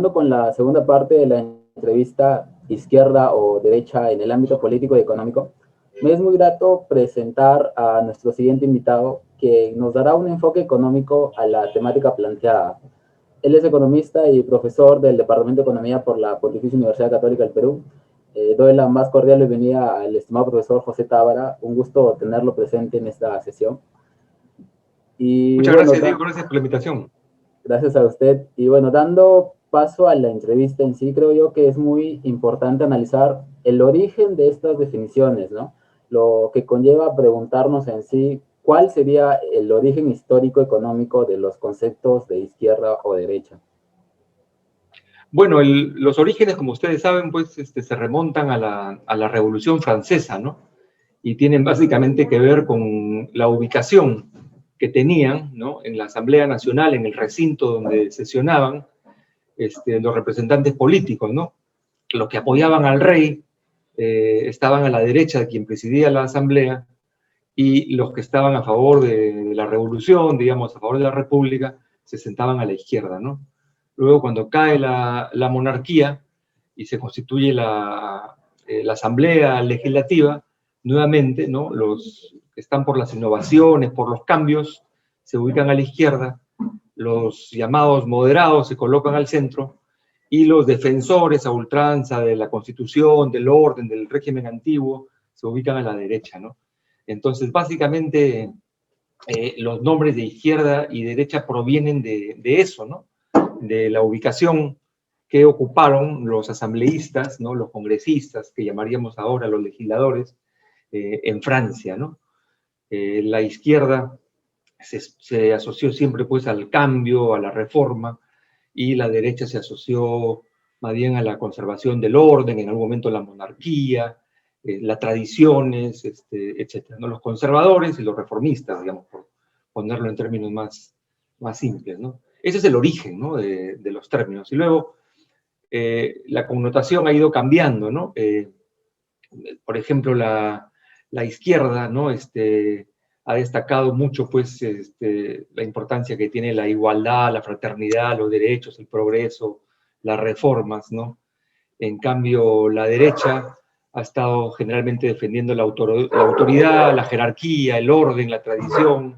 continuando con la segunda parte de la entrevista izquierda o derecha en el ámbito político y económico, me es muy grato presentar a nuestro siguiente invitado, que nos dará un enfoque económico a la temática planteada. Él es economista y profesor del Departamento de Economía por la Pontificia Universidad Católica del Perú. Doy la más cordial bienvenida al estimado profesor José Tábara. Un gusto tenerlo presente en esta sesión. Y Muchas bueno, gracias, Diego, gracias por la invitación. gracias a usted. Y bueno, dando paso a la entrevista en sí, creo yo que es muy importante analizar el origen de estas definiciones, ¿no? Lo que conlleva preguntarnos en sí cuál sería el origen histórico económico de los conceptos de izquierda o derecha. Bueno, los orígenes, como ustedes saben, pues se remontan a la Revolución Francesa, ¿no? Y tienen básicamente que ver con la ubicación que tenían, ¿no? En la Asamblea Nacional, en el recinto donde sesionaban los representantes políticos, ¿no? Los que apoyaban al rey estaban a la derecha de quien presidía la Asamblea, y los que estaban a favor de la revolución, digamos, a favor de la república, se sentaban a la izquierda, ¿no? Luego, cuando cae la monarquía y se constituye la asamblea legislativa, nuevamente, ¿no? Los que están por las innovaciones, por los cambios, se ubican a la izquierda, los llamados moderados se colocan al centro, y los defensores a ultranza de la Constitución, del orden, del régimen antiguo, se ubican a la derecha, ¿no? Entonces, básicamente, los nombres de izquierda y derecha provienen de eso, ¿no? De la ubicación que ocuparon los asambleístas, ¿no? Los congresistas, que llamaríamos ahora los legisladores, en Francia, ¿no? La izquierda se asoció siempre pues al cambio, a la reforma, y la derecha se asoció más bien a la conservación del orden, en algún momento la monarquía, las tradiciones, etcétera, ¿no? Los conservadores y los reformistas, digamos, por ponerlo en términos más simples, ¿no? Ese es el origen, ¿no? de los términos. Y luego la connotación ha ido cambiando, ¿no? Por ejemplo, la izquierda, ¿no? Ha destacado mucho, pues, la importancia que tiene la igualdad, la fraternidad, los derechos, el progreso, las reformas, ¿no? En cambio, la derecha ha estado generalmente defendiendo la autoridad, la jerarquía, el orden, la tradición,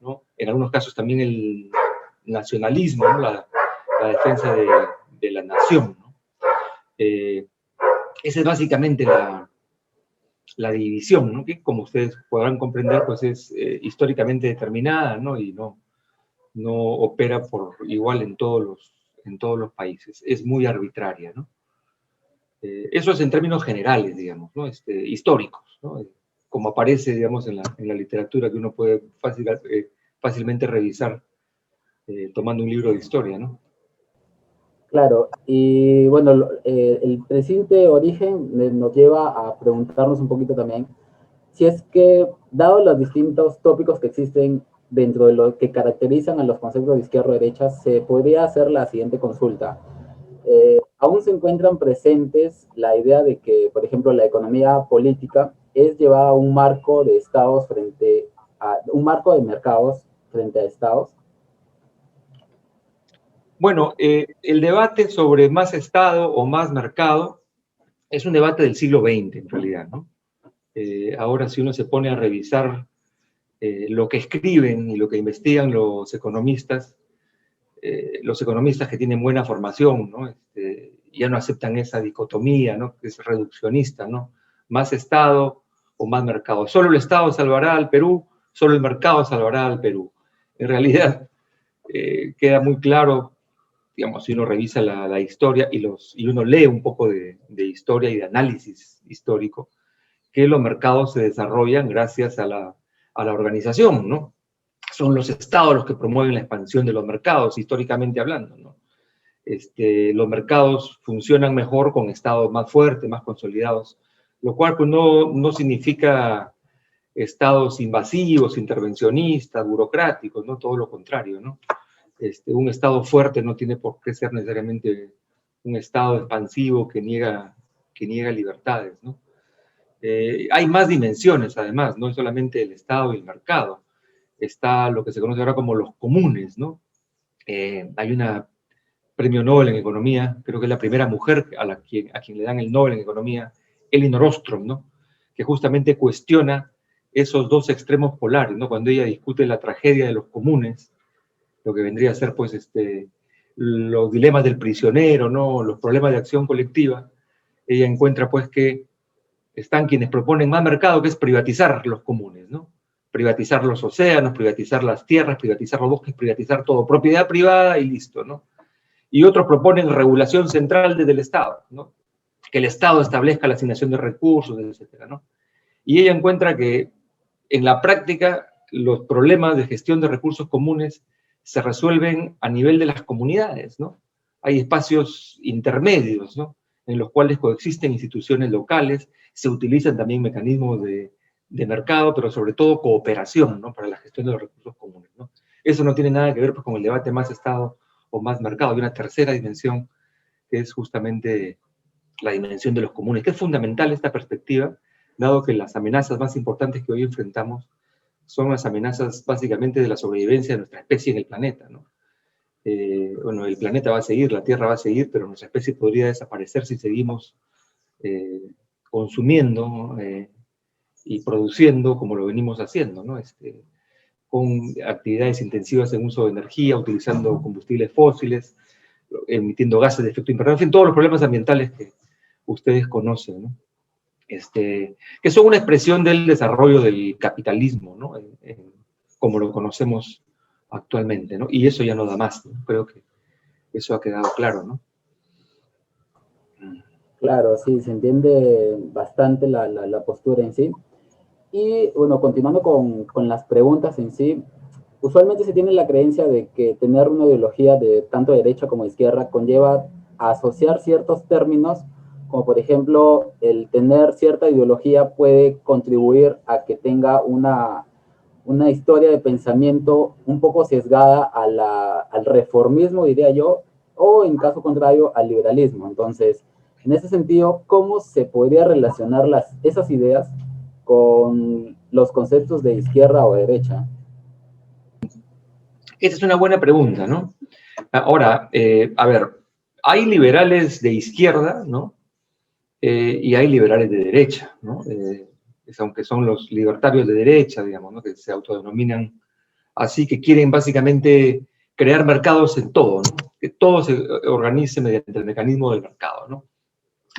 ¿no? En algunos casos también el nacionalismo, ¿no? La defensa de la nación, ¿no? Esa es básicamente la división, ¿no? Que, como ustedes podrán comprender, pues es históricamente determinada, ¿no? Y no opera por igual en todos los países. Es muy arbitraria, ¿no? Eso es en términos generales, digamos, ¿no? Históricos, ¿no? Como aparece, digamos, en la literatura, que uno puede fácilmente revisar tomando un libro de historia, ¿no? Claro, y bueno, el presente origen nos lleva a preguntarnos un poquito también si es que, dado los distintos tópicos que existen dentro de lo que caracterizan a los conceptos de izquierda o derecha, se podría hacer la siguiente consulta. Aún se encuentran presentes la idea de que, por ejemplo, la economía política es llevada a un marco de estados frente a un marco de mercados frente a estados. Bueno, el debate sobre más Estado o más mercado es un debate del siglo XX, en realidad, ¿no? Ahora, si uno se pone a revisar lo que escriben y lo que investigan los economistas que tienen buena formación, ¿no? Ya no aceptan esa dicotomía, ¿no? Que es reduccionista, ¿no? Más Estado o más mercado. Solo el Estado salvará al Perú, solo el mercado salvará al Perú. En realidad, queda muy claro, digamos, si uno revisa la historia y uno lee un poco de historia y de análisis histórico, que los mercados se desarrollan gracias a la organización, ¿no? Son los estados los que promueven la expansión de los mercados, históricamente hablando, ¿no? Los mercados funcionan mejor con estados más fuertes, más consolidados, lo cual pues, no significa estados invasivos, intervencionistas, burocráticos, ¿no? Todo lo contrario, ¿no? Un estado fuerte no tiene por qué ser necesariamente un estado expansivo que niega libertades, ¿no? Hay más dimensiones, además, no es solamente el Estado y el mercado. Está lo que se conoce ahora como los comunes, ¿no? Hay una premio Nobel en Economía, creo que es la primera mujer a quien le dan el Nobel en Economía, Elinor Ostrom, ¿no? Que justamente cuestiona esos dos extremos polares, ¿no? Cuando ella discute la tragedia de los comunes, lo que vendría a ser, pues, los dilemas del prisionero, ¿no? Los problemas de acción colectiva, ella encuentra, pues, que están quienes proponen más mercado, que es privatizar los comunes, ¿no? Privatizar los océanos, privatizar las tierras, privatizar los bosques, privatizar todo, propiedad privada y listo, ¿no? Y otros proponen regulación central desde el Estado, ¿no? Que el Estado establezca la asignación de recursos, etcétera, ¿no? Y ella encuentra que en la práctica los problemas de gestión de recursos comunes se resuelven a nivel de las comunidades, ¿no? Hay espacios intermedios, ¿no? En los cuales coexisten instituciones locales, se utilizan también mecanismos de mercado, pero sobre todo cooperación, ¿no? Para la gestión de los recursos comunes, ¿no? Eso no tiene nada que ver, pues, con el debate más Estado o más mercado. Hay una tercera dimensión que es justamente la dimensión de los comunes, que es fundamental esta perspectiva, dado que las amenazas más importantes que hoy enfrentamos son las amenazas básicamente de la sobrevivencia de nuestra especie en el planeta, ¿no? Bueno, el planeta va a seguir, la Tierra va a seguir, pero nuestra especie podría desaparecer si seguimos consumiendo y produciendo como lo venimos haciendo, ¿no? Con actividades intensivas en uso de energía, utilizando combustibles fósiles, emitiendo gases de efecto invernadero, en fin, todos los problemas ambientales que ustedes conocen, ¿no? Que son una expresión del desarrollo del capitalismo, ¿no? Como lo conocemos actualmente, ¿no? Y eso ya no da más, ¿no? Creo que eso ha quedado claro, ¿no? Claro, sí, se entiende bastante la postura en sí. Y bueno, continuando con las preguntas en sí, usualmente se tiene la creencia de que tener una ideología de tanto derecha como izquierda conlleva a asociar ciertos términos, como por ejemplo, el tener cierta ideología puede contribuir a que tenga una historia de pensamiento un poco sesgada al reformismo, diría yo, o en caso contrario, al liberalismo. Entonces, en ese sentido, ¿cómo se podría relacionar esas ideas con los conceptos de izquierda o derecha? Esa es una buena pregunta, ¿no? Ahora, a ver, hay liberales de izquierda, ¿no? Y hay liberales de derecha, ¿no? Aunque son los libertarios de derecha, digamos, ¿no? Que se autodenominan así, que quieren básicamente crear mercados en todo, ¿no? Que todo se organice mediante el mecanismo del mercado, ¿no?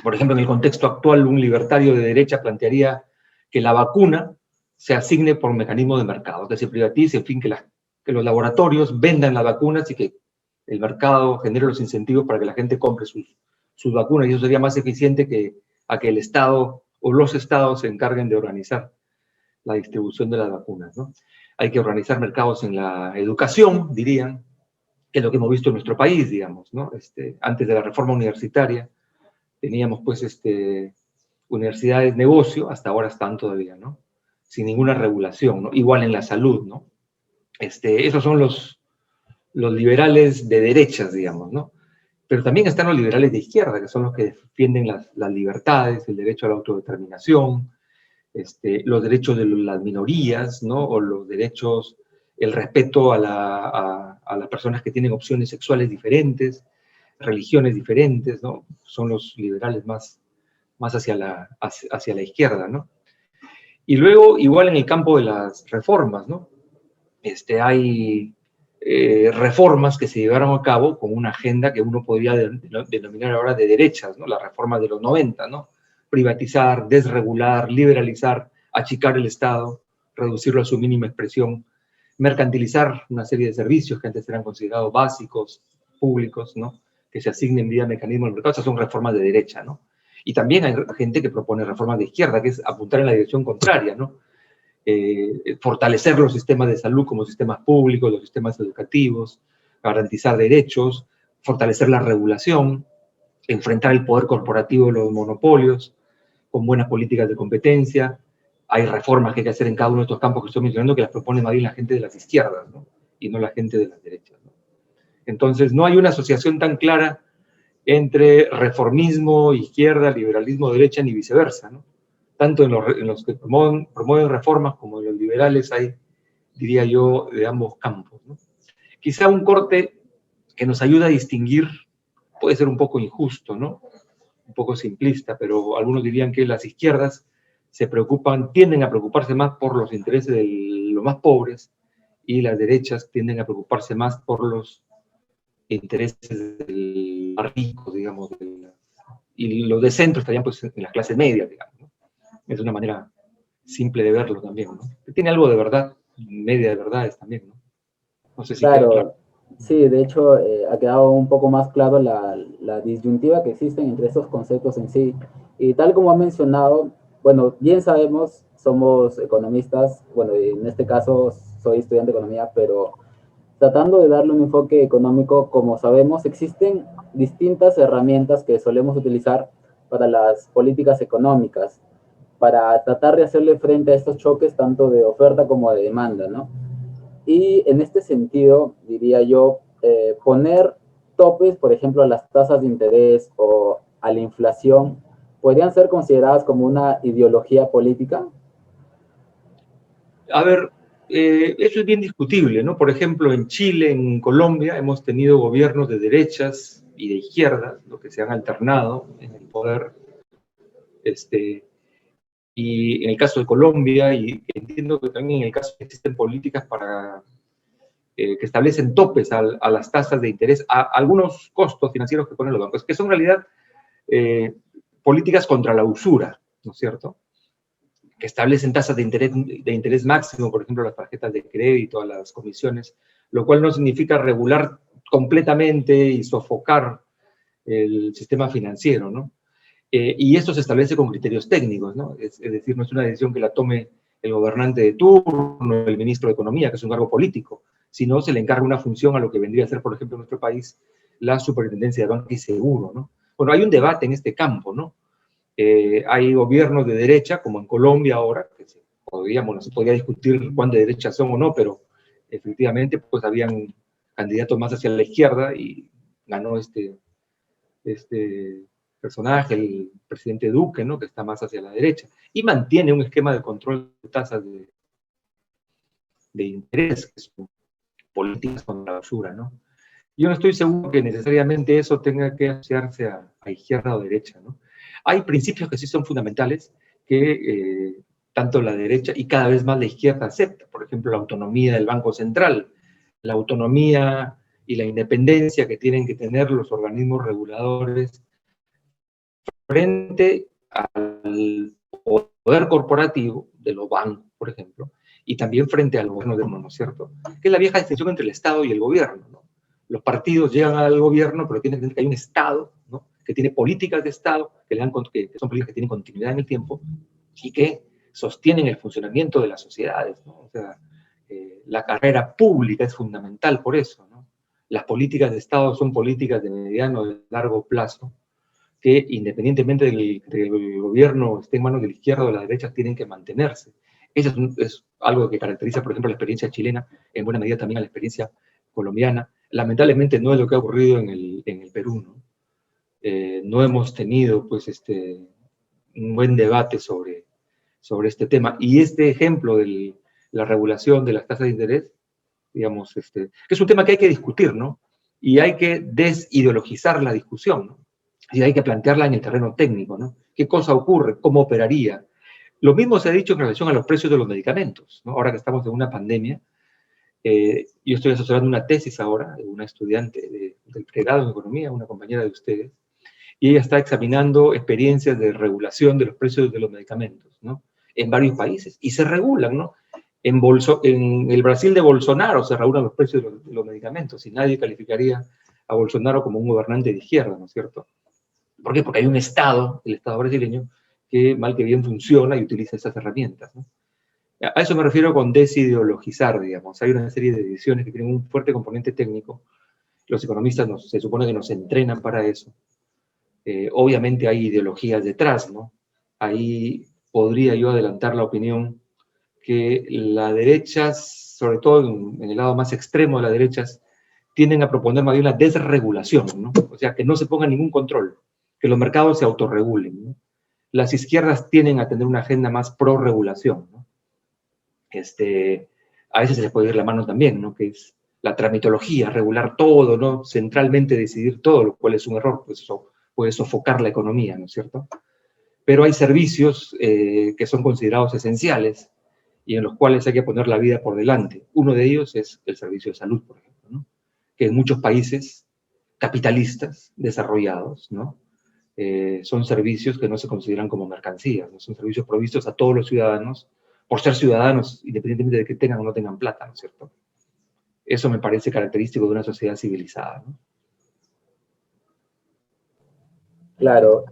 Por ejemplo, en el contexto actual, un libertario de derecha plantearía que la vacuna se asigne por mecanismo de mercado, que se privatice, en fin, que los laboratorios vendan las vacunas y que el mercado genere los incentivos para que la gente compre sus vacunas, y eso sería más eficiente que a que el Estado o los estados se encarguen de organizar la distribución de las vacunas, ¿no? Hay que organizar mercados en la educación, dirían, que es lo que hemos visto en nuestro país, digamos, ¿no? Antes de la reforma universitaria, teníamos pues universidades negocio, hasta ahora están todavía, ¿no? Sin ninguna regulación, ¿no? Igual en la salud, ¿no? Esos son los liberales de derechas, digamos, ¿no? Pero también están los liberales de izquierda, que son los que defienden las libertades, el derecho a la autodeterminación, los derechos de las minorías, ¿no? O los derechos, el respeto a las personas que tienen opciones sexuales diferentes, religiones diferentes, ¿no? Son los liberales más hacia la izquierda, ¿no? Y luego, igual en el campo de las reformas, ¿no? Hay reformas que se llevaron a cabo con una agenda que uno podría denominar ahora de derechas, ¿no? Las reformas de los 90, ¿no? Privatizar, desregular, liberalizar, achicar el Estado, reducirlo a su mínima expresión, mercantilizar una serie de servicios que antes eran considerados básicos, públicos, ¿no? Que se asignen vía mecanismo del mercado. Esas son reformas de derecha, ¿no? Y también hay gente que propone reformas de izquierda, que es apuntar en la dirección contraria, ¿no? Fortalecer los sistemas de salud como sistemas públicos, los sistemas educativos, garantizar derechos, fortalecer la regulación, enfrentar el poder corporativo de los monopolios, con buenas políticas de competencia. Hay reformas que hay que hacer en cada uno de estos campos que estoy mencionando que las propone más bien la gente de las izquierdas, ¿no? Y no la gente de las derechas, ¿no? Entonces, no hay una asociación tan clara entre reformismo, izquierda, liberalismo, derecha, ni viceversa, ¿no? Tanto en los que promueven reformas como en los liberales hay, diría yo, de ambos campos, ¿no? Quizá un corte que nos ayuda a distinguir puede ser un poco injusto, ¿no? Un poco simplista, pero algunos dirían que las izquierdas tienden a preocuparse más por los intereses de los más pobres y las derechas tienden a preocuparse más por los intereses del más rico, digamos, y los de centro estarían pues en las clases medias, digamos, ¿no? Es una manera simple de verlo también, ¿no? Tiene algo de verdad, media de verdades también, ¿no? No sé si queda claro. Claro, sí, de hecho ha quedado un poco más claro la disyuntiva que existe entre estos conceptos en sí. Y tal como ha mencionado, bueno, bien sabemos, somos economistas, bueno, en este caso soy estudiante de economía, pero tratando de darle un enfoque económico, como sabemos, existen distintas herramientas que solemos utilizar para las políticas económicas, para tratar de hacerle frente a estos choques tanto de oferta como de demanda, ¿no? Y en este sentido, diría yo, poner topes, por ejemplo, a las tasas de interés o a la inflación, podrían ser consideradas como una ideología política. A ver, eso es bien discutible, ¿no? Por ejemplo, en Chile, en Colombia, hemos tenido gobiernos de derechas y de izquierdas, lo que se han alternado en el poder. Y en el caso de Colombia, y entiendo que también en el caso existen políticas que establecen topes a las tasas de interés, a algunos costos financieros que ponen los bancos, que son en realidad eh, políticas contra la usura, ¿no es cierto? Que establecen tasas de interés máximo, por ejemplo, las tarjetas de crédito, a las comisiones, lo cual no significa regular completamente y sofocar el sistema financiero, ¿no? Y esto se establece con criterios técnicos, ¿no? Es decir, no es una decisión que la tome el gobernante de turno, el ministro de Economía, que es un cargo político, sino se le encarga una función a lo que vendría a ser, por ejemplo, en nuestro país, la Superintendencia de Banca y Seguro, ¿no? Bueno, hay un debate en este campo, ¿no? Hay gobiernos de derecha, como en Colombia ahora, que no se podría discutir cuán de derecha son o no, pero efectivamente pues habían candidatos más hacia la izquierda y ganó este personaje, el presidente Duque, ¿no? Que está más hacia la derecha, y mantiene un esquema de control de tasas de interés, que son políticas contra la usura, ¿no? Yo no estoy seguro que necesariamente eso tenga que asociarse a izquierda o derecha, ¿no? Hay principios que sí son fundamentales que tanto la derecha y cada vez más la izquierda acepta. Por ejemplo, la autonomía del Banco Central, la autonomía y la independencia que tienen que tener los organismos reguladores frente al poder corporativo de los bancos, por ejemplo, y también frente al gobierno de uno, ¿no es cierto? Que es la vieja distinción entre el Estado y el gobierno, ¿no? Los partidos llegan al gobierno, pero tienen que entender que hay un Estado, ¿no? Que tiene políticas de Estado, que son políticas que tienen continuidad en el tiempo y que sostienen el funcionamiento de las sociedades, ¿no? O sea, la carrera pública es fundamental por eso, ¿no? Las políticas de Estado son políticas de mediano y largo plazo que independientemente del gobierno esté en manos de la izquierda o de la derecha, tienen que mantenerse. Eso es algo que caracteriza, por ejemplo, la experiencia chilena, en buena medida también a la experiencia colombiana. Lamentablemente no es lo que ha ocurrido en el Perú, ¿no? No hemos tenido pues, un buen debate sobre este tema. Y este ejemplo de la regulación de las tasas de interés, digamos, que es un tema que hay que discutir, ¿no? Y hay que desideologizar la discusión, ¿no? Y hay que plantearla en el terreno técnico, ¿no? ¿Qué cosa ocurre? ¿Cómo operaría? Lo mismo se ha dicho en relación a los precios de los medicamentos, ¿no? Ahora que estamos en una pandemia, yo estoy asesorando una tesis ahora de una estudiante del pregrado en economía, una compañera de ustedes, y ella está examinando experiencias de regulación de los precios de los medicamentos, ¿no? En varios países, y se regulan, ¿no? En el Brasil de Bolsonaro se regulan los precios de los medicamentos, y nadie calificaría a Bolsonaro como un gobernante de izquierda, ¿no es cierto? ¿Por qué? Porque hay un Estado, el Estado brasileño, que mal que bien funciona y utiliza esas herramientas, ¿no? A eso me refiero con desideologizar, digamos. Hay una serie de decisiones que tienen un fuerte componente técnico. Los economistas se supone que nos entrenan para eso. Obviamente hay ideologías detrás, ¿no? Ahí podría yo adelantar la opinión que la derecha, sobre todo en el lado más extremo de las derechas, tienden a proponer más bien la desregulación, ¿no? O sea, que no se ponga ningún control, que los mercados se autorregulen, ¿no? Las izquierdas tienden a tener una agenda más pro-regulación, ¿no? A veces se les puede ir la mano también, ¿no? Que es la tramitología, regular todo, ¿no? Centralmente decidir todo, lo cual es un error, pues eso puede sofocar la economía, ¿no es cierto? Pero hay servicios que son considerados esenciales y en los cuales hay que poner la vida por delante. Uno de ellos es el servicio de salud, por ejemplo, ¿no? Que en muchos países capitalistas, desarrollados, ¿no? Son servicios que no se consideran como mercancías, ¿no? Son servicios provistos a todos los ciudadanos, por ser ciudadanos, independientemente de que tengan o no tengan plata, ¿no es cierto? Eso me parece característico de una sociedad civilizada, ¿no? Claro.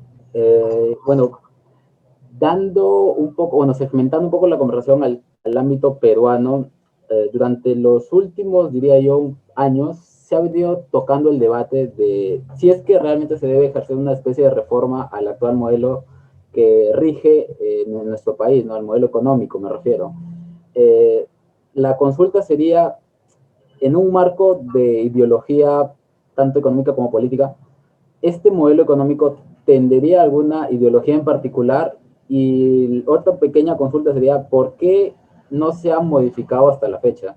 Bueno, dando un poco, bueno, segmentando un poco la conversación al ámbito peruano, durante los últimos, diría yo, años, se ha venido tocando el debate de si es que realmente se debe ejercer una especie de reforma al actual modelo que rige en nuestro país, ¿no? Al modelo económico me refiero. Eh, la consulta sería, en un marco de ideología tanto económica como política, ¿este modelo económico tendería a alguna ideología en particular? Y otra pequeña consulta sería, ¿por qué no se ha modificado hasta la fecha?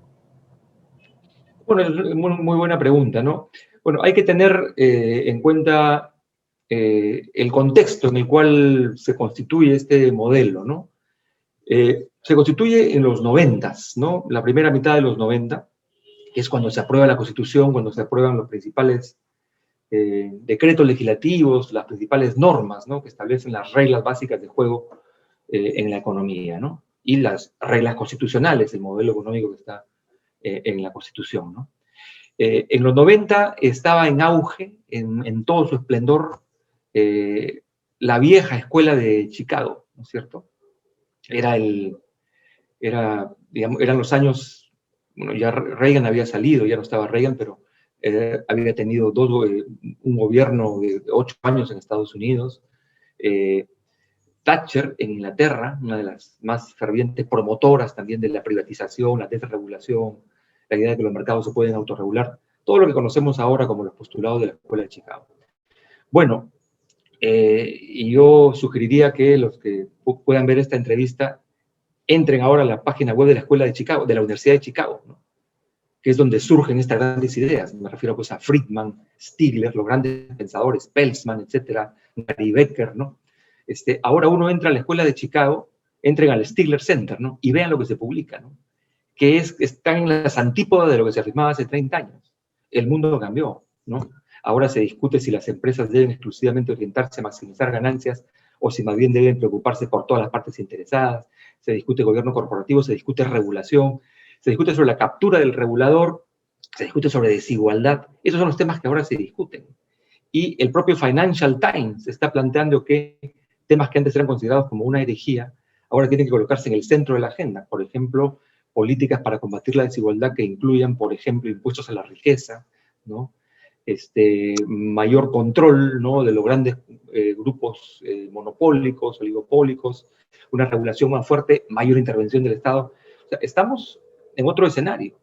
Bueno, es muy, muy buena pregunta, ¿no? Bueno, hay que tener en cuenta el contexto en el cual se constituye este modelo, ¿no? Se constituye en los 90, ¿no? La primera mitad de los 90, que es cuando se aprueba la Constitución, cuando se aprueban los principales decretos legislativos, las principales normas, ¿no? Que establecen las reglas básicas de juego en la economía, ¿no? Y las reglas constitucionales, el modelo económico que está en la Constitución, ¿no? En los 90 estaba en auge, en todo su esplendor, la vieja escuela de Chicago, ¿no es cierto? Digamos, eran los años, bueno, ya Reagan había salido, ya no estaba Reagan, pero había tenido un gobierno de 8 años en Estados Unidos. Thatcher en Inglaterra, una de las más fervientes promotoras también de la privatización, la desregulación, la idea de que los mercados se pueden autorregular, todo lo que conocemos ahora como los postulados de la Escuela de Chicago. Bueno, y yo sugeriría que los que puedan ver esta entrevista entren ahora a la página web de la Escuela de Chicago, de la Universidad de Chicago, ¿no? Que es donde surgen estas grandes ideas. Me refiero pues a Friedman, Stigler, los grandes pensadores, Peltzman, etcétera, Gary Becker, ¿no? Ahora uno entra a la Escuela de Chicago, entren al Stigler Center, ¿no? Y vean lo que se publica, ¿no? Que están en las antípodas de lo que se afirmaba hace 30 años. El mundo cambió, ¿no? Ahora se discute si las empresas deben exclusivamente orientarse a maximizar ganancias o si más bien deben preocuparse por todas las partes interesadas. Se discute gobierno corporativo, se discute regulación, se discute sobre la captura del regulador, se discute sobre desigualdad. Esos son los temas que ahora se discuten. Y el propio Financial Times está planteando que temas que antes eran considerados como una herejía, ahora tienen que colocarse en el centro de la agenda. Por ejemplo, políticas para combatir la desigualdad que incluyan, por ejemplo, impuestos a la riqueza, ¿no? Mayor control, ¿no? De los grandes grupos monopólicos, oligopólicos, una regulación más fuerte, mayor intervención del Estado. O sea, estamos en otro escenario.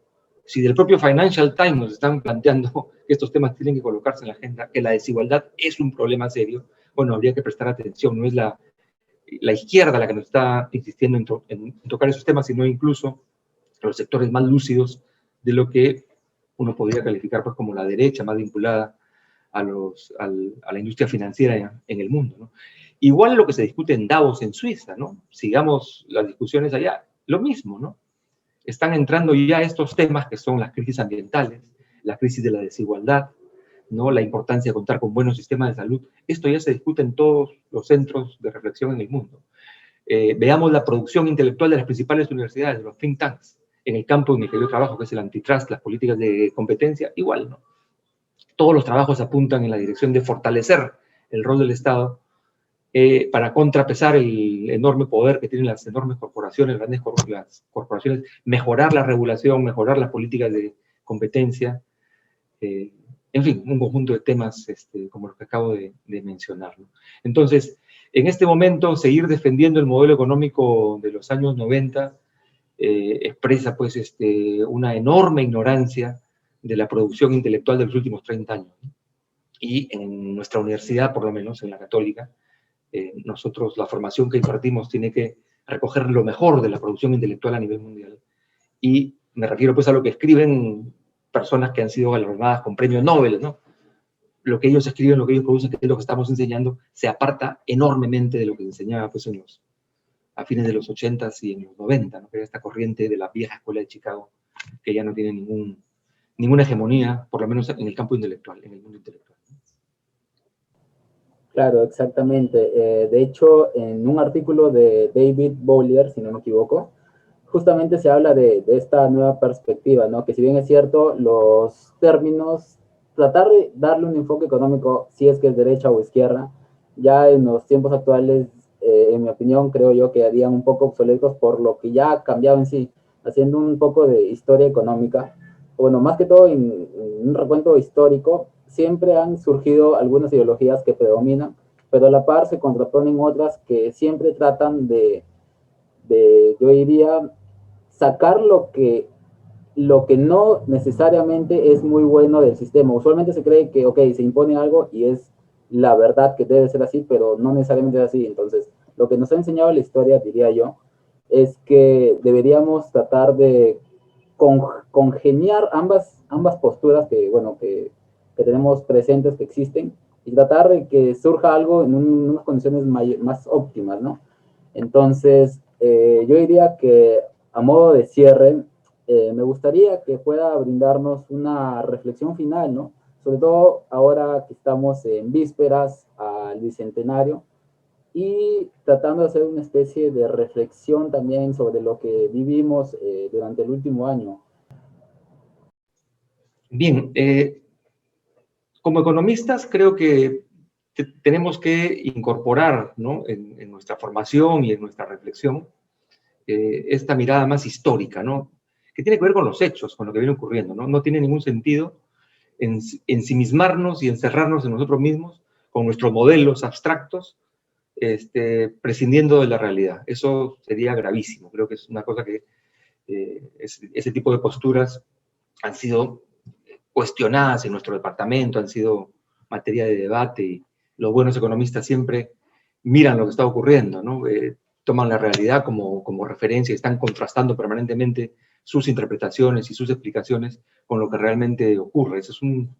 Si del propio Financial Times nos están planteando que estos temas tienen que colocarse en la agenda, que la desigualdad es un problema serio, bueno, habría que prestar atención. No es la izquierda la que nos está insistiendo en tocar esos temas, sino incluso los sectores más lúcidos de lo que uno podría calificar pues, como la derecha más vinculada a la industria financiera en el mundo, ¿no? Igual lo que se discute en Davos, en Suiza, ¿no? Sigamos las discusiones allá, lo mismo, ¿no? Están entrando ya estos temas que son las crisis ambientales, la crisis de la desigualdad, ¿no? La importancia de contar con buenos sistemas de salud. Esto ya se discute en todos los centros de reflexión en el mundo. Veamos la producción intelectual de las principales universidades, de los think tanks, en el campo en el que yo trabajo, que es el antitrust, las políticas de competencia, igual, ¿no? Todos los trabajos apuntan en la dirección de fortalecer el rol del Estado para contrapesar el enorme poder que tienen las enormes corporaciones, las corporaciones, mejorar la regulación, mejorar las políticas de competencia, en fin, un conjunto de temas como los que acabo de mencionar, ¿no? Entonces, en este momento, seguir defendiendo el modelo económico de los años 90 expresa pues una enorme ignorancia de la producción intelectual de los últimos 30 años. Y en nuestra universidad, por lo menos en la Católica, nosotros la formación que impartimos tiene que recoger lo mejor de la producción intelectual a nivel mundial. Y me refiero pues a lo que escriben personas que han sido galardonadas con premios Nobel, ¿no? Lo que ellos escriben, lo que ellos producen, que es lo que estamos enseñando, se aparta enormemente de lo que se enseñaba pues, a fines de los 80s y en los 90, ¿no? Que era esta corriente de la vieja escuela de Chicago, que ya no tiene ninguna hegemonía, por lo menos en el campo intelectual, en el mundo intelectual. Claro, exactamente. De hecho, en un artículo de David Bollier, si no me equivoco, justamente se habla de esta nueva perspectiva, ¿no? Que si bien es cierto, los términos, tratar de darle un enfoque económico, si es que es derecha o izquierda, ya en los tiempos actuales, en mi opinión, creo yo que harían un poco obsoletos por lo que ya ha cambiado en sí, haciendo un poco de historia económica. Bueno, más que todo en un recuento histórico, siempre han surgido algunas ideologías que predominan, pero a la par se contraponen otras que siempre tratan yo diría, sacar lo que no necesariamente es muy bueno del sistema. Usualmente se cree que, ok, se impone algo y es la verdad que debe ser así, pero no necesariamente es así. Entonces, lo que nos ha enseñado la historia, diría yo, es que deberíamos tratar de congeniar ambas posturas que, bueno, que tenemos presentes, que existen, y tratar de que surja algo en unas condiciones más óptimas, ¿no? Entonces, yo diría que a modo de cierre, me gustaría que pueda brindarnos una reflexión final, ¿no? Sobre todo ahora que estamos en vísperas al Bicentenario y tratando de hacer una especie de reflexión también sobre lo que vivimos durante el último año. Bien, como economistas creo que tenemos que incorporar, ¿no? en nuestra formación y en nuestra reflexión esta mirada más histórica, ¿no? Que tiene que ver con los hechos, con lo que viene ocurriendo, ¿no? No tiene ningún sentido ensimismarnos y encerrarnos en nosotros mismos con nuestros modelos abstractos, prescindiendo de la realidad. Eso sería gravísimo. Creo que es una cosa que ese tipo de posturas han sido cuestionadas en nuestro departamento, han sido materia de debate y los buenos economistas siempre miran lo que está ocurriendo, ¿no? Toman la realidad como referencia y están contrastando permanentemente sus interpretaciones y sus explicaciones con lo que realmente ocurre. Ese es un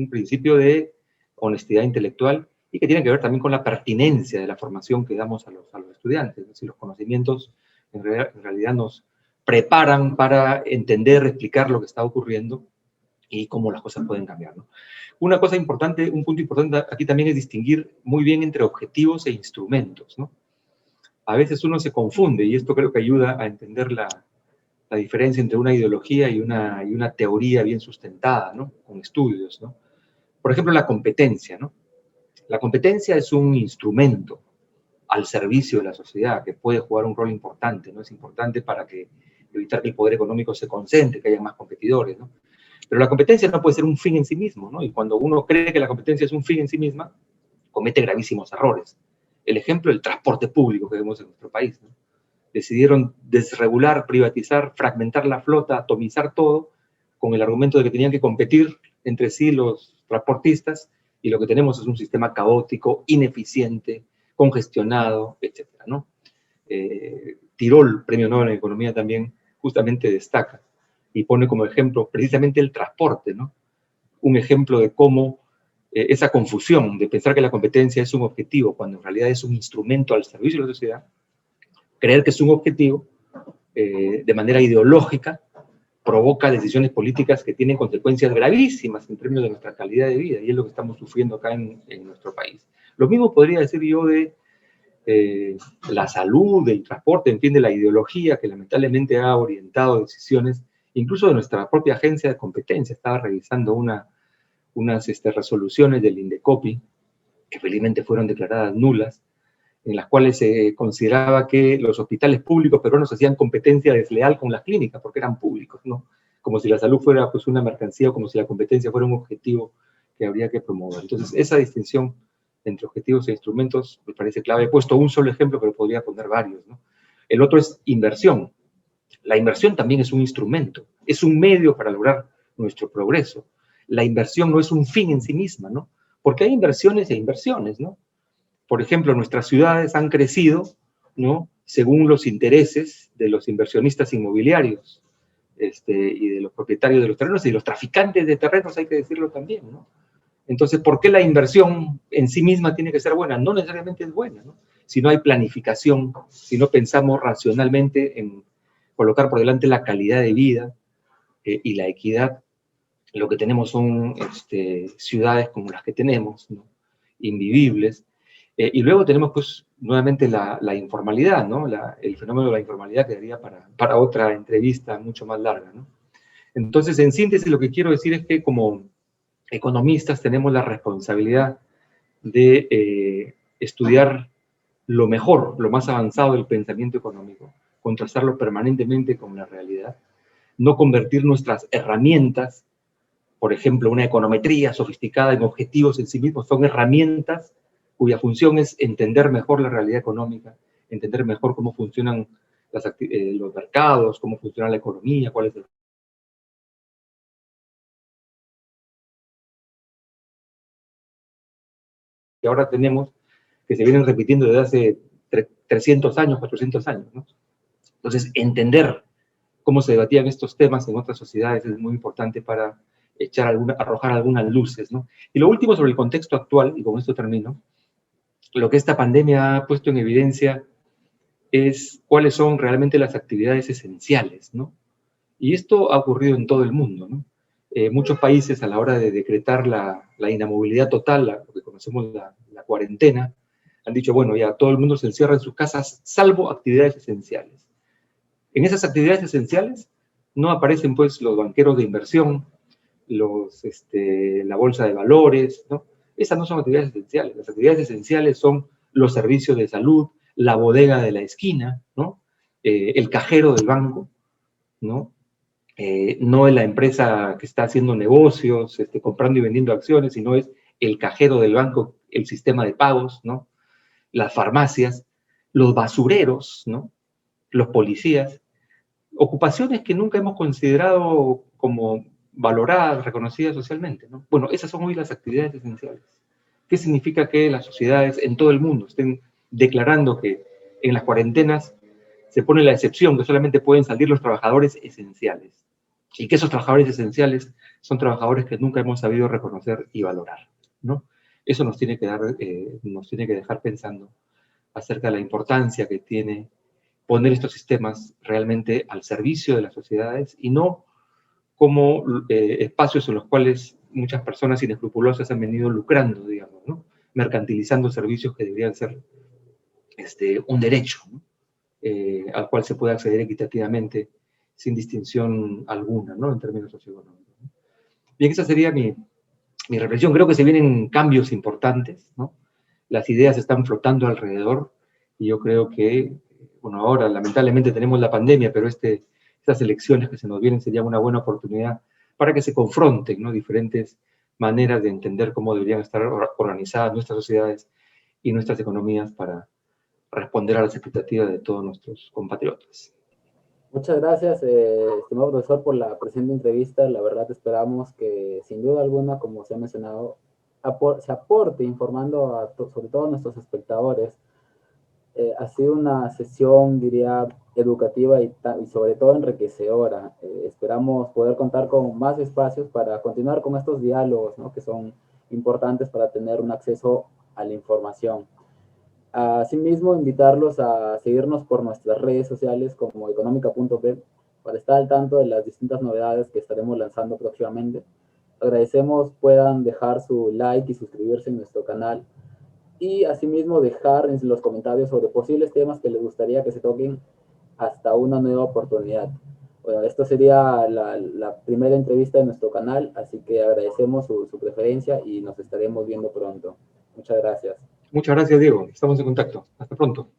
principio de honestidad intelectual y que tiene que ver también con la pertinencia de la formación que damos a los estudiantes. Es decir, los conocimientos en realidad nos preparan para entender, explicar lo que está ocurriendo y cómo las cosas pueden cambiar, ¿no? Una cosa importante, un punto importante aquí también es distinguir muy bien entre objetivos e instrumentos, ¿no? A veces uno se confunde y esto creo que ayuda a entender la diferencia entre una ideología y una teoría bien sustentada, ¿no? Con estudios, ¿no? Por ejemplo, la competencia, ¿no? La competencia es un instrumento al servicio de la sociedad que puede jugar un rol importante, ¿no? Es importante para evitar que el poder económico se concentre, que haya más competidores, ¿no? Pero la competencia no puede ser un fin en sí mismo, ¿no? Y cuando uno cree que la competencia es un fin en sí misma, comete gravísimos errores. El ejemplo, el transporte público que vemos en nuestro país, ¿no? Decidieron desregular, privatizar, fragmentar la flota, atomizar todo, con el argumento de que tenían que competir entre sí los transportistas, y lo que tenemos es un sistema caótico, ineficiente, congestionado, etcétera, ¿no? Tirol, premio Nobel en Economía, también justamente destaca y pone como ejemplo precisamente el transporte, ¿no? Un ejemplo de cómo esa confusión de pensar que la competencia es un objetivo cuando en realidad es un instrumento al servicio de la sociedad, creer que es un objetivo de manera ideológica provoca decisiones políticas que tienen consecuencias gravísimas en términos de nuestra calidad de vida, y es lo que estamos sufriendo acá en nuestro país. Lo mismo podría decir yo de la salud, del transporte, en fin, de la ideología que lamentablemente ha orientado decisiones, incluso de nuestra propia agencia de competencia. Estaba revisando unas resoluciones del INDECOPI, que felizmente fueron declaradas nulas, en las cuales se consideraba que los hospitales públicos peruanos hacían competencia desleal con las clínicas, porque eran públicos, ¿no? Como si la salud fuera pues, una mercancía, o como si la competencia fuera un objetivo que habría que promover. Entonces, esa distinción entre objetivos e instrumentos me parece clave. He puesto un solo ejemplo, pero podría poner varios, ¿no? El otro es inversión. La inversión también es un instrumento, es un medio para lograr nuestro progreso. La inversión no es un fin en sí misma, ¿no? Porque hay inversiones e inversiones, ¿no? Por ejemplo, nuestras ciudades han crecido, ¿no? Según los intereses de los inversionistas inmobiliarios. y de los propietarios de los terrenos y de los traficantes de terrenos, hay que decirlo también, ¿no? Entonces, ¿por qué la inversión en sí misma tiene que ser buena? No necesariamente es buena, ¿no? Si no hay planificación, si no pensamos racionalmente en colocar por delante la calidad de vida y la equidad, lo que tenemos son ciudades como las que tenemos, ¿no? Invivibles. Y luego tenemos, pues, nuevamente la informalidad, ¿no? El fenómeno de la informalidad quedaría para otra entrevista mucho más larga, ¿no? Entonces, en síntesis, lo que quiero decir es que como economistas tenemos la responsabilidad de estudiar lo mejor, lo más avanzado del pensamiento económico, contrastarlo permanentemente con la realidad, no convertir nuestras herramientas, por ejemplo, una econometría sofisticada en objetivos en sí mismos, son herramientas cuya función es entender mejor la realidad económica, entender mejor cómo funcionan los mercados, cómo funciona la economía, cuál es el que ahora tenemos, que se vienen repitiendo desde hace 300 años, 400 años, ¿no? Entonces, entender cómo se debatían estos temas en otras sociedades es muy importante para arrojar algunas luces, ¿no? Y lo último sobre el contexto actual, y con esto termino, lo que esta pandemia ha puesto en evidencia es cuáles son realmente las actividades esenciales, ¿no? Y esto ha ocurrido en todo el mundo, ¿no? Muchos países a la hora de decretar la inamovilidad total, lo que conocemos la cuarentena, han dicho, bueno, ya todo el mundo se encierra en sus casas, salvo actividades esenciales. En esas actividades esenciales no aparecen, pues, los banqueros de inversión, la bolsa de valores, ¿no? Esas no son actividades esenciales. Las actividades esenciales son los servicios de salud, la bodega de la esquina, ¿no? El cajero del banco, ¿no? No es la empresa que está haciendo negocios, comprando y vendiendo acciones, sino es el cajero del banco, el sistema de pagos, ¿no? Las farmacias, los basureros, ¿no? Los policías, ocupaciones que nunca hemos considerado como valoradas, reconocidas socialmente, ¿no? Bueno, esas son hoy las actividades esenciales. ¿Qué significa que las sociedades en todo el mundo estén declarando que en las cuarentenas se pone la excepción, que solamente pueden salir los trabajadores esenciales? Y que esos trabajadores esenciales son trabajadores que nunca hemos sabido reconocer y valorar, ¿no? Eso nos tiene que dejar pensando acerca de la importancia que tiene poner estos sistemas realmente al servicio de las sociedades y no como espacios en los cuales muchas personas inescrupulosas han venido lucrando, digamos, ¿no? Mercantilizando servicios que deberían ser un derecho, ¿no? Al cual se puede acceder equitativamente sin distinción alguna, ¿no? En términos socioeconómicos, ¿no? Bien, esa sería mi reflexión. Creo que se vienen cambios importantes, ¿no? Las ideas están flotando alrededor y yo creo que, bueno, ahora lamentablemente tenemos la pandemia, pero estas elecciones que se nos vienen sería una buena oportunidad para que se confronten, ¿no? Diferentes maneras de entender cómo deberían estar organizadas nuestras sociedades y nuestras economías para responder a las expectativas de todos nuestros compatriotas. Muchas gracias, estimado profesor, por la presente entrevista. La verdad esperamos que, sin duda alguna, como se ha mencionado, se aporte informando sobre todo a nuestros espectadores. Ha sido una sesión, diría, educativa y sobre todo enriquecedora. Esperamos poder contar con más espacios para continuar con estos diálogos, ¿no? Que son importantes para tener un acceso a la información. Asimismo, invitarlos a seguirnos por nuestras redes sociales como económica.p para estar al tanto de las distintas novedades que estaremos lanzando próximamente. Agradecemos puedan dejar su like y suscribirse en nuestro canal y asimismo dejar en los comentarios sobre posibles temas que les gustaría que se toquen hasta una nueva oportunidad. Bueno, esto sería la primera entrevista de nuestro canal, así que agradecemos su preferencia y nos estaremos viendo pronto. Muchas gracias. Muchas gracias, Diego. Estamos en contacto. Hasta pronto.